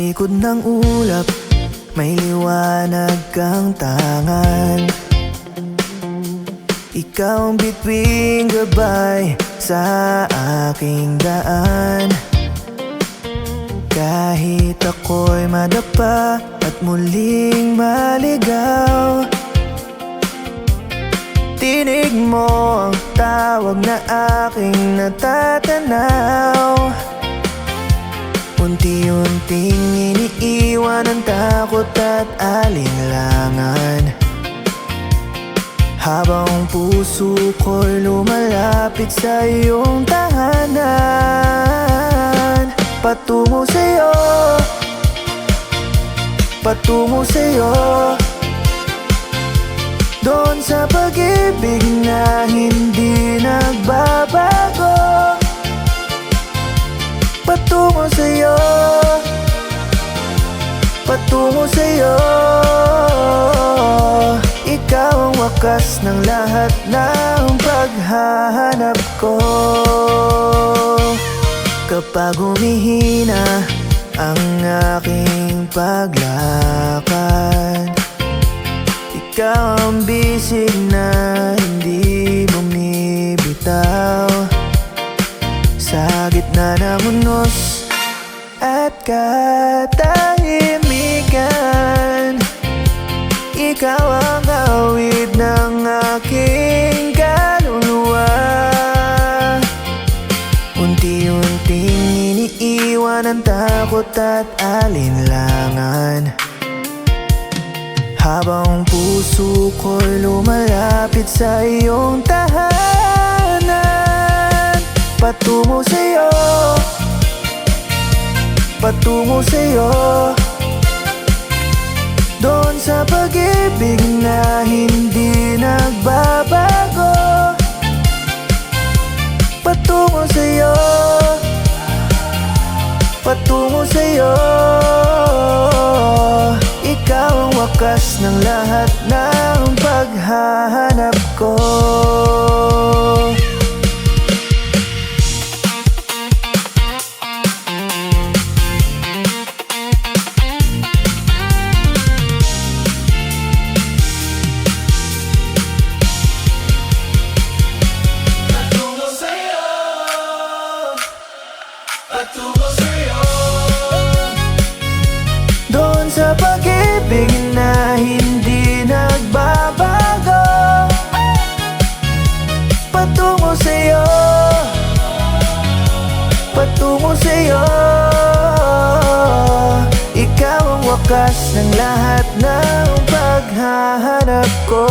likod ng ulap, may liwanag kang tangan. Ikaw ang bituing gabay sa aking daan. Kahit ako'y madapa at muling maligaw, tinig mo ang tawag na aking natatanaw. Unti-unting iniiwan ang takot at alinlangan, habang puso ko'y lumalapit sa iyong tahanan. Patungo sa'yo, patungo sa'yo, doon sa pag-ibig na hindi nagbabago. Patungo sa'yo, patungo sa'yo, ikaw ang wakas ng lahat ng paghahanap ko. Kapag humihina ang aking paglakad, ikaw ang bisig na hindi bumibitaw. Sa gitna ng unos at katahimikan, ikaw ang awit ng aking kaluluwa. Unti-unting iniiwan ang takot at alinlangan, habang puso ko'y lumalapit sa iyong tahanan. Patungo sa'yo, patungo sa'yo, doon sa pag-ibig na hindi nagbabago. Patungo sa'yo, patungo sa'yo, ikaw ang wakas ng lahat ng paghahanap ko. Patungo sa'yo, doon sa pag-ibig na hindi nagbabago. Patungo sa'yo, patungo sa'yo, ikaw ang wakas ng lahat ng paghahanap ko.